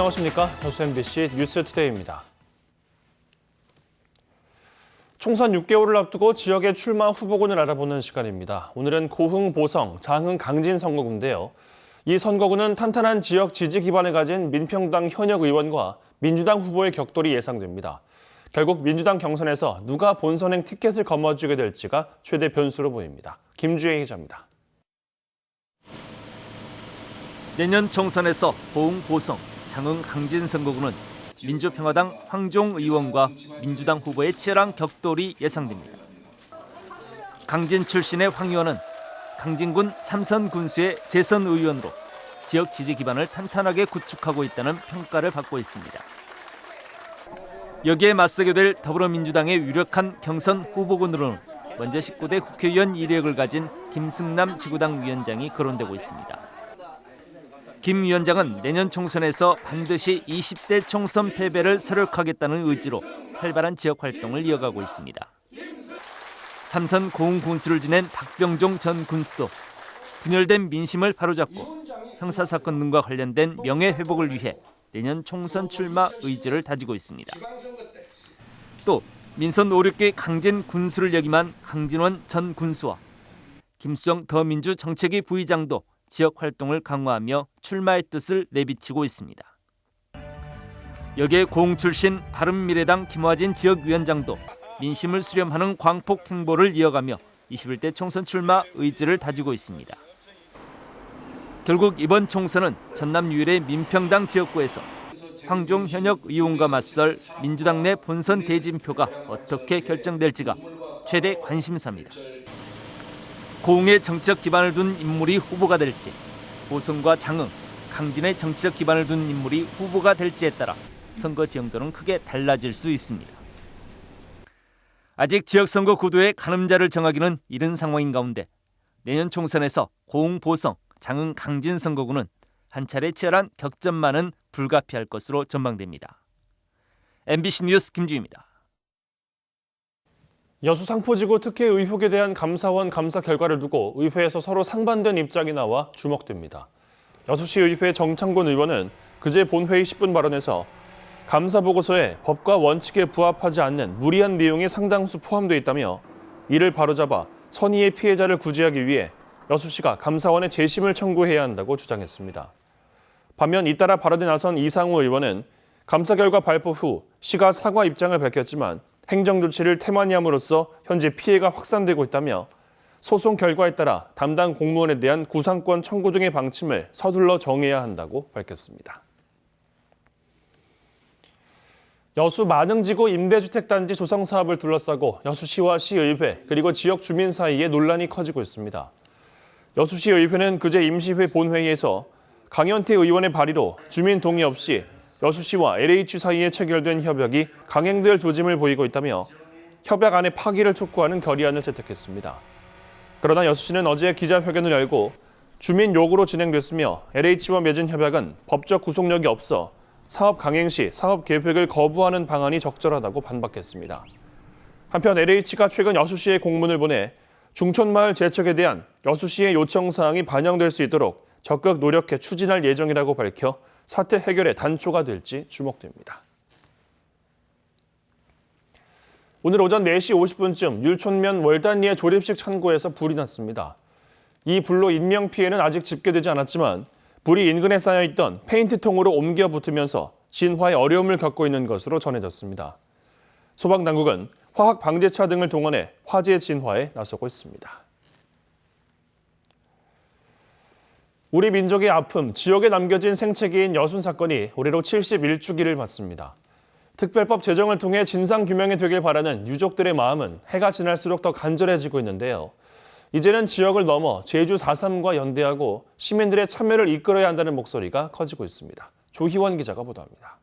안녕하십니까. 여수 MBC 뉴스투데이입니다. 총선 6개월을 앞두고 지역의 출마 후보군을 알아보는 시간입니다. 오늘은 고흥, 보성, 장흥, 강진 선거구인데요. 이 선거구는 탄탄한 지역 지지 기반을 가진 민평당 현역 의원과 민주당 후보의 격돌이 예상됩니다. 결국 민주당 경선에서 누가 본선행 티켓을 거머쥐게 될지가 최대 변수로 보입니다. 김주혜 기자입니다. 내년 총선에서 고흥, 보성, 장흥, 강진 선거구는 민주평화당 황종 의원과 민주당 후보의 치열한 격돌이 예상됩니다. 강진 출신의 황 의원은 강진군 삼선 군수의 재선 의원으로 지역 지지 기반을 탄탄하게 구축하고 있다는 평가를 받고 있습니다. 여기에 맞서게 될 더불어민주당의 유력한 경선 후보군으로는 먼저 19대 국회의원 이력을 가진 김승남 지구당 위원장이 거론되고 있습니다. 김 위원장은 내년 총선에서 반드시 20대 총선 패배를 서력하겠다는 의지로 활발한 지역 활동을 이어가고 있습니다. 삼선 고흥 군수를 지낸 박병종 전 군수도 분열된 민심을 바로잡고 형사사건 등과 관련된 명예회복을 위해 내년 총선 출마 의지를 다지고 있습니다. 또 민선 5, 6기 강진 군수를 역임한 강진원 전 군수와 김수정 더민주 정책위 부의장도 지역 활동을 강화하며 출마의 뜻을 내비치고 있습니다. 여기에 고흥 출신 바른미래당 김화진 지역위원장도 민심을 수렴하는 광폭 행보를 이어가며 21대 총선 출마 의지를 다지고 있습니다. 결국 이번 총선은 전남 유일의 민평당 지역구에서 황종 현역 의원과 맞설 민주당 내 본선 대진표가 어떻게 결정될지가 최대 관심사입니다. 고흥의 정치적 기반을 둔 인물이 후보가 될지, 보성과 장흥, 강진의 정치적 기반을 둔 인물이 후보가 될지에 따라 선거 지형도는 크게 달라질 수 있습니다. 아직 지역선거 구도의 가늠자를 정하기는 이른 상황인 가운데 내년 총선에서 고흥, 보성, 장흥, 강진 선거구는 한 차례 치열한 격전만은 불가피할 것으로 전망됩니다. MBC 뉴스 김주희입니다. 여수 상포지구 특혜 의혹에 대한 감사원 감사 결과를 두고 의회에서 서로 상반된 입장이 나와 주목됩니다. 여수시 의회 정창곤 의원은 그제 본회의 10분 발언에서 감사 보고서에 법과 원칙에 부합하지 않는 무리한 내용이 상당수 포함되어 있다며 이를 바로잡아 선의의 피해자를 구제하기 위해 여수시가 감사원에 재심을 청구해야 한다고 주장했습니다. 반면 잇따라 발언에 나선 이상우 의원은 감사 결과 발표 후 시가 사과 입장을 밝혔지만 행정 조치를 태만히 함으로써 현재 피해가 확산되고 있다며 소송 결과에 따라 담당 공무원에 대한 구상권 청구 등의 방침을 서둘러 정해야 한다고 밝혔습니다. 여수 만흥지구 임대주택단지 조성 사업을 둘러싸고 여수시와 시의회 그리고 지역 주민 사이에 논란이 커지고 있습니다. 여수시의회는 그제 임시회 본회의에서 강현태 의원의 발의로 주민 동의 없이 여수시와 LH 사이에 체결된 협약이 강행될 조짐을 보이고 있다며 협약안의 파기를 촉구하는 결의안을 채택했습니다. 그러나 여수시는 어제 기자회견을 열고 주민 요구로 진행됐으며 LH와 맺은 협약은 법적 구속력이 없어 사업 강행 시 사업 계획을 거부하는 방안이 적절하다고 반박했습니다. 한편 LH가 최근 여수시에 공문을 보내 중촌마을 재척에 대한 여수시의 요청 사항이 반영될 수 있도록 적극 노력해 추진할 예정이라고 밝혀 사태 해결의 단초가 될지 주목됩니다. 오늘 오전 4시 50분쯤 율촌면 월단리의 조립식 창고에서 불이 났습니다. 이 불로 인명피해는 아직 집계되지 않았지만 불이 인근에 쌓여있던 페인트통으로 옮겨 붙으면서 진화에 어려움을 겪고 있는 것으로 전해졌습니다. 소방당국은 화학 방제차 등을 동원해 화재 진화에 나서고 있습니다. 우리 민족의 아픔, 지역에 남겨진 생채기인 여순 사건이 올해로 71주기를 맞습니다. 특별법 제정을 통해 진상규명이 되길 바라는 유족들의 마음은 해가 지날수록 더 간절해지고 있는데요. 이제는 지역을 넘어 제주 4.3과 연대하고 시민들의 참여를 이끌어야 한다는 목소리가 커지고 있습니다. 조희원 기자가 보도합니다.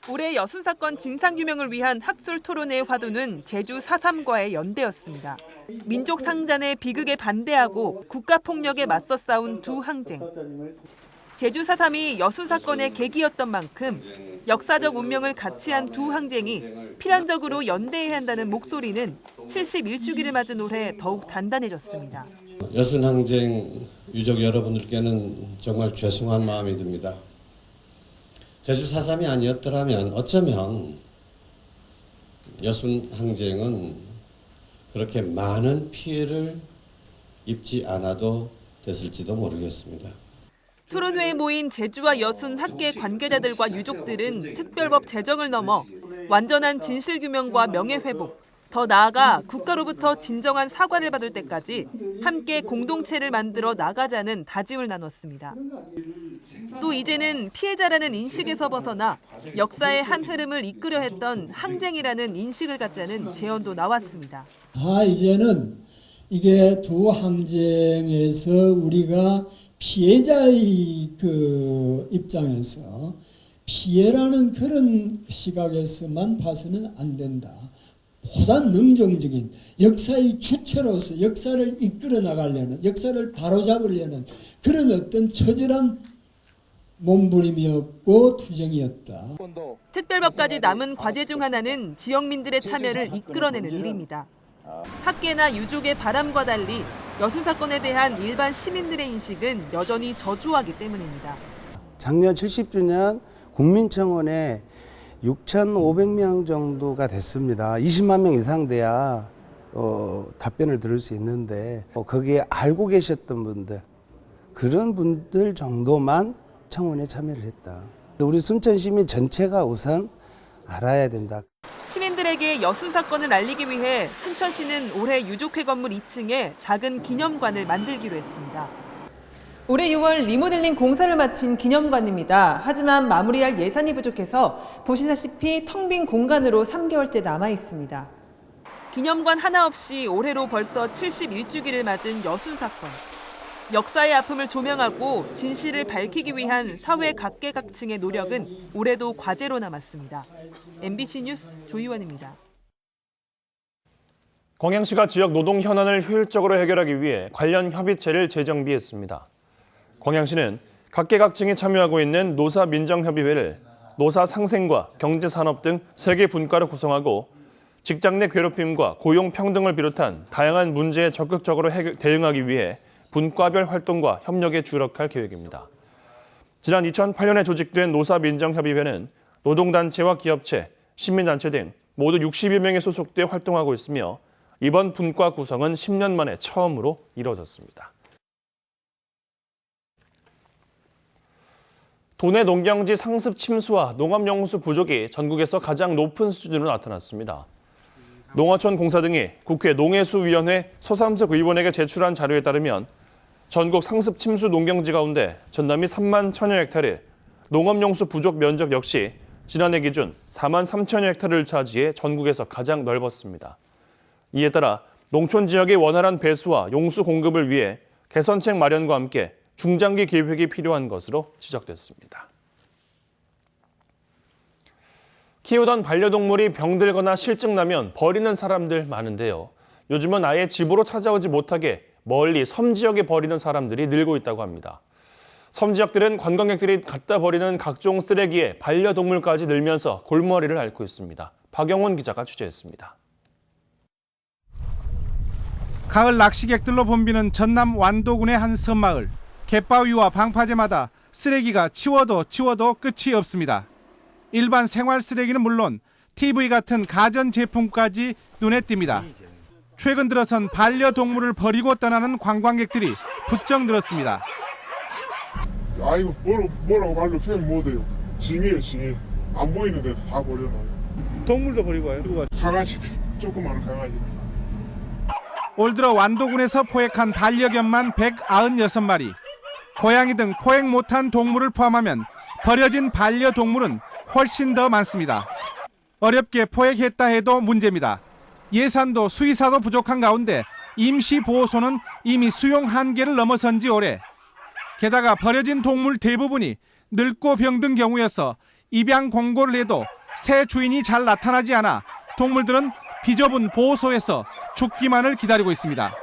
올해 여순 사건 진상규명을 위한 학술 토론회의 화두는 제주 4.3과의 연대였습니다. 민족 상잔의 비극에 반대하고 국가폭력에 맞서 싸운 두 항쟁. 제주 4.3이 여순 사건의 계기였던 만큼 역사적 운명을 같이 한 두 항쟁이 필연적으로 연대해야 한다는 목소리는 71주기를 맞은 올해 더욱 단단해졌습니다. 여순 항쟁 유족 여러분들께는 정말 죄송한 마음이 듭니다. 제주 4.3이 아니었더라면 어쩌면 여순 항쟁은 그렇게 많은 피해를 입지 않아도 됐을지도 모르겠습니다. 토론회에 모인 제주와 여순 학계 관계자들과 유족들은 특별법 제정을 넘어 완전한 진실규명과 명예회복, 더 나아가 국가로부터 진정한 사과를 받을 때까지 함께 공동체를 만들어 나가자는 다짐을 나눴습니다. 또 이제는 피해자라는 인식에서 벗어나 역사의 한 흐름을 이끌어 했던 항쟁이라는 인식을 갖자는 제언도 나왔습니다. 이제는 이게 두 항쟁에서 우리가 피해자의 그 입장에서 피해라는 그런 시각에서만 봐서는 안 된다. 보다 능동적인 역사의 주체로서 역사를 이끌어 나가려는, 역사를 바로잡으려는 그런 어떤 처절한 몸부림이었고 투쟁이었다. 특별법까지 남은 과제 중 하나는 지역민들의 참여를 이끌어내는 일입니다. 학계나 유족의 바람과 달리 여순 사건에 대한 일반 시민들의 인식은 여전히 저조하기 때문입니다. 작년 70주년 국민청원에 6,500명 정도가 됐습니다. 20만 명 이상 돼야 답변을 들을 수 있는데 거기에 알고 계셨던 분들, 그런 분들 정도만 청원에 참여를 했다. 우리 순천 시민 전체가 우선 알아야 된다. 시민들에게 여순 사건을 알리기 위해 순천시는 올해 유족회 건물 2층에 작은 기념관을 만들기로 했습니다. 올해 6월 리모델링 공사를 마친 기념관입니다. 하지만 마무리할 예산이 부족해서 보시다시피 텅 빈 공간으로 3개월째 남아 있습니다. 기념관 하나 없이 올해로 벌써 71주기를 맞은 여순 사건. 역사의 아픔을 조명하고 진실을 밝히기 위한 사회 각계각층의 노력은 올해도 과제로 남았습니다. MBC 뉴스 조희원입니다. 광양시가 지역 노동 현안을 효율적으로 해결하기 위해 관련 협의체를 재정비했습니다. 광양시는 각계각층이 참여하고 있는 노사민정협의회를 노사 상생과 경제산업 등 3개 분과로 구성하고 직장 내 괴롭힘과 고용 평등을 비롯한 다양한 문제에 적극적으로 대응하기 위해 분과별 활동과 협력에 주력할 계획입니다. 지난 2008년에 조직된 노사민정협의회는 노동단체와 기업체, 시민단체 등 모두 60여 명이 소속돼 활동하고 있으며 이번 분과 구성은 10년 만에 처음으로 이뤄졌습니다. 도내 농경지 상습 침수와 농업용수 부족이 전국에서 가장 높은 수준으로 나타났습니다. 농어촌 공사 등이 국회 농해수위원회 서삼석 의원에게 제출한 자료에 따르면 전국 상습 침수 농경지 가운데 전남이 3만 1천여 헥타르, 농업용수 부족 면적 역시 지난해 기준 4만 3천여 헥타르를 차지해 전국에서 가장 넓었습니다. 이에 따라 농촌 지역의 원활한 배수와 용수 공급을 위해 개선책 마련과 함께 중장기 계획이 필요한 것으로 지적됐습니다. 키우던 반려동물이 병들거나 실증나면 버리는 사람들 많은데요. 요즘은 아예 집으로 찾아오지 못하게 멀리 섬 지역에 버리는 사람들이 늘고 있다고 합니다. 섬 지역들은 관광객들이 갖다 버리는 각종 쓰레기에 반려동물까지 늘면서 골머리를 앓고 있습니다. 박영훈 기자가 취재했습니다. 가을 낚시객들로 붐비는 전남 완도군의 한 섬마을. 갯바위와 방파제마다 쓰레기가 치워도 끝이 없습니다. 일반 생활 쓰레기는 물론 TV 같은 가전 제품까지 눈에 띕니다. 최근 들어선 반려동물을 버리고 떠나는 관광객들이 부쩍 늘었습니다. 이거 뭐라고 말로 표현 못해요. 징해요, 징해. 안 보이는 데서 다 버려놔요. 동물도 버리고 와요? 강아지들, 조그마한 강아지들. 올 들어 완도군에서 포획한 반려견만 196마리. 고양이 등 포획 못한 동물을 포함하면 버려진 반려동물은 훨씬 더 많습니다. 어렵게 포획했다 해도 문제입니다. 예산도 수의사도 부족한 가운데 임시보호소는 이미 수용 한계를 넘어선 지 오래. 게다가 버려진 동물 대부분이 늙고 병든 경우여서 입양 공고를 해도 새 주인이 잘 나타나지 않아 동물들은 비좁은 보호소에서 죽기만을 기다리고 있습니다.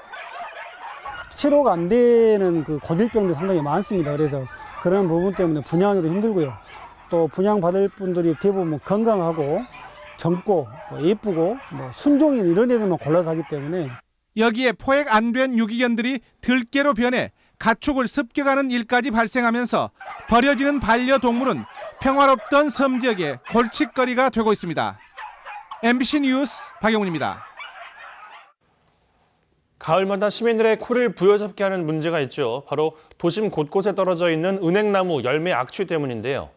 치료가 안 되는 그 고질병도 상당히 많습니다. 그래서 그런 부분 때문에 분양하기도 힘들고요. 또 분양받을 분들이 대부분 건강하고 젊고 예쁘고 순종인 이런 애들만 골라서 하기 때문에 여기에 포획 안 된 유기견들이 들개로 변해 가축을 습격하는 일까지 발생하면서 버려지는 반려동물은 평화롭던 섬 지역의 골칫거리가 되고 있습니다. MBC 뉴스 박영훈입니다. 가을마다 시민들의 코를 부여잡게 하는 문제가 있죠. 바로 도심 곳곳에 떨어져 있는 은행나무 열매 악취 때문인데요.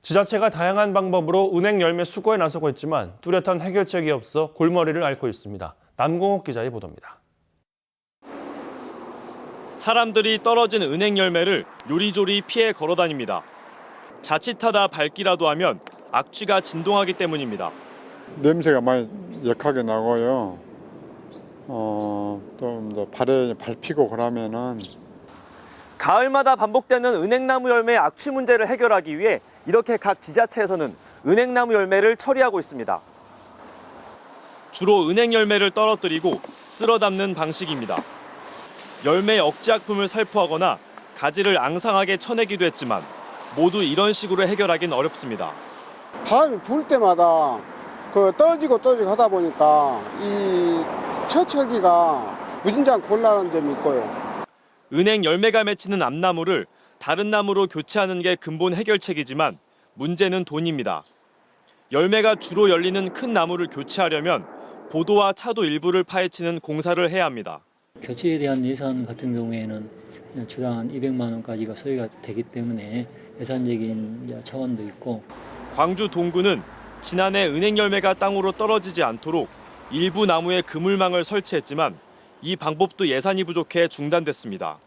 지자체가 다양한 방법으로 은행 열매 수거에 나서고 있지만 뚜렷한 해결책이 없어 골머리를 앓고 있습니다. 남궁옥 기자의 보도입니다. 사람들이 떨어진 은행 열매를 요리조리 피해 걸어다닙니다. 자칫하다 밟기라도 하면 악취가 진동하기 때문입니다. 냄새가 많이 역하게 나고요. 좀 발에 밟히고 그러면은 가을마다 반복되는 은행나무 열매 악취 문제를 해결하기 위해 이렇게 각 지자체에서는 은행나무 열매를 처리하고 있습니다. 주로 은행 열매를 떨어뜨리고 쓸어 담는 방식입니다. 열매 억제약품을 살포하거나 가지를 앙상하게 쳐내기도 했지만 모두 이런 식으로 해결하기는 어렵습니다. 바람이 불 때마다 떨어지고 하다 보니까 이 처처기가 무진장 곤란한 점이 있고요. 은행 열매가 맺히는 암나무를 다른 나무로 교체하는 게 근본 해결책이지만 문제는 돈입니다. 열매가 주로 열리는 큰 나무를 교체하려면 보도와 차도 일부를 파헤치는 공사를 해야 합니다. 교체에 대한 예산 같은 경우에는 주당 한 200만 원까지가 소요가 되기 때문에 예산적인 차원도 있고. 광주 동구는 지난해 은행 열매가 땅으로 떨어지지 않도록 일부 나무에 그물망을 설치했지만 이 방법도 예산이 부족해 중단됐습니다.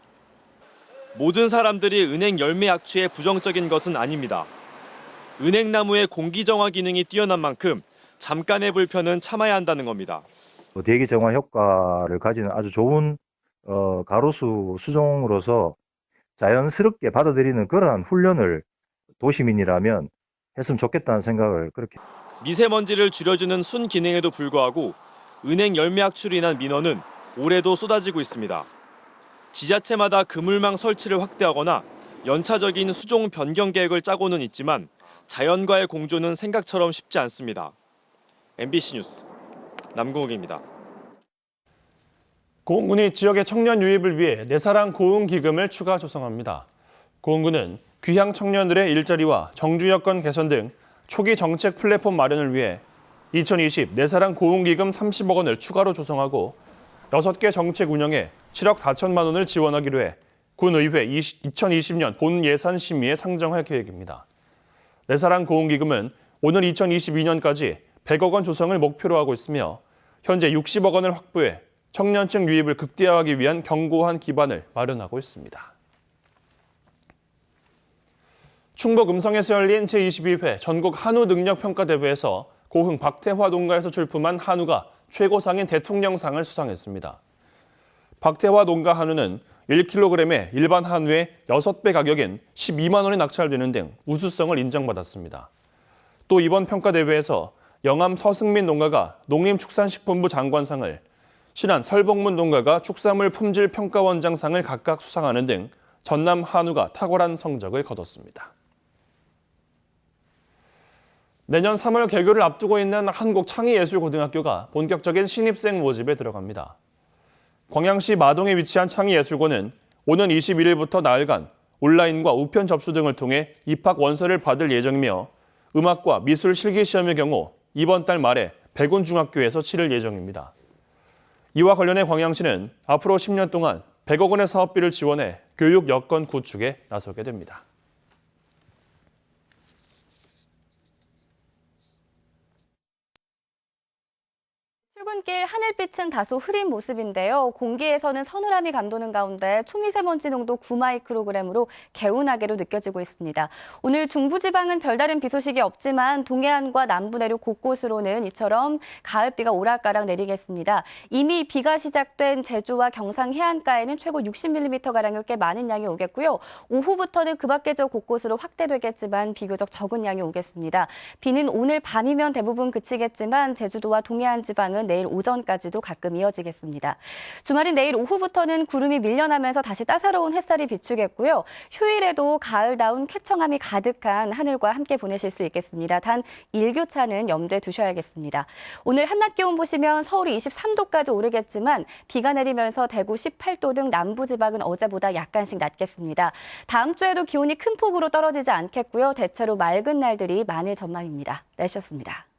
모든 사람들이 은행 열매 악취에 부정적인 것은 아닙니다. 은행나무의 공기정화 기능이 뛰어난 만큼 잠깐의 불편은 참아야 한다는 겁니다. 대기 정화 효과를 가지는 아주 좋은 가로수 수종으로서 자연스럽게 받아들이는 그러한 훈련을 도시민이라면 했으면 좋겠다는 생각을 그렇게. 미세먼지를 줄여주는 순 기능에도 불구하고 은행 열매 악취로 인한 민원은 올해도 쏟아지고 있습니다. 지자체마다 그물망 설치를 확대하거나 연차적인 수종 변경 계획을 짜고는 있지만 자연과의 공존은 생각처럼 쉽지 않습니다. MBC 뉴스 남궁욱입니다. 고흥군이 지역의 청년 유입을 위해 내사랑 고흥 기금을 추가 조성합니다. 고흥군은 귀향 청년들의 일자리와 정주 여건 개선 등 초기 정책 플랫폼 마련을 위해 2020 내사랑 고흥 기금 30억 원을 추가로 조성하고 6개 정책 운영에 7억 4천만 원을 지원하기로 해 군의회 2020년 본 예산 심의에 상정할 계획입니다. 내사랑 고흥 기금은 오늘 2022년까지 100억 원 조성을 목표로 하고 있으며 현재 60억 원을 확보해 청년층 유입을 극대화하기 위한 견고한 기반을 마련하고 있습니다. 충북 음성에서 열린 제22회 전국 한우 능력 평가 대회에서 고흥 박태화 농가에서 출품한 한우가 최고상인 대통령상을 수상했습니다. 박태화 농가 한우는 1kg에 일반 한우의 6배 가격인 12만 원에 낙찰되는 등 우수성을 인정받았습니다. 또 이번 평가 대회에서 영암 서승민 농가가 농림축산식품부 장관상을, 신안 설복문 농가가 축산물 품질 평가원장상을 각각 수상하는 등 전남 한우가 탁월한 성적을 거뒀습니다. 내년 3월 개교를 앞두고 있는 한국창의예술고등학교가 본격적인 신입생 모집에 들어갑니다. 광양시 마동에 위치한 창의예술고는 오는 21일부터 나흘간 온라인과 우편 접수 등을 통해 입학 원서를 받을 예정이며 음악과 미술 실기시험의 경우 이번 달 말에 백운중학교에서 치를 예정입니다. 이와 관련해 광양시는 앞으로 10년 동안 100억 원의 사업비를 지원해 교육 여건 구축에 나서게 됩니다. 출근길 하늘빛은 다소 흐린 모습인데요. 공기에서는 서늘함이 감도는 가운데 초미세먼지 농도 9마이크로그램으로 개운하게로 느껴지고 있습니다. 오늘 중부지방은 별다른 비 소식이 없지만 동해안과 남부 내륙 곳곳으로는 이처럼 가을비가 오락가락 내리겠습니다. 이미 비가 시작된 제주와 경상 해안가에는 최고 60mm가량의 꽤 많은 양이 오겠고요. 오후부터는 그 밖의 지역 곳곳으로 확대되겠지만 비교적 적은 양이 오겠습니다. 비는 오늘 밤이면 대부분 그치겠지만 제주도와 동해안 지방은 내일 오전까지도 가끔 이어지겠습니다. 주말인 내일 오후부터는 구름이 밀려나면서 다시 따사로운 햇살이 비추겠고요. 휴일에도 가을다운 쾌청함이 가득한 하늘과 함께 보내실 수 있겠습니다. 단 일교차는 염두에 두셔야겠습니다. 오늘 한낮 기온 보시면 서울이 23도까지 오르겠지만 비가 내리면서 대구 18도 등 남부지방은 어제보다 약간씩 낮겠습니다. 다음 주에도 기온이 큰 폭으로 떨어지지 않겠고요. 대체로 맑은 날들이 많을 전망입니다. 날씨였습니다.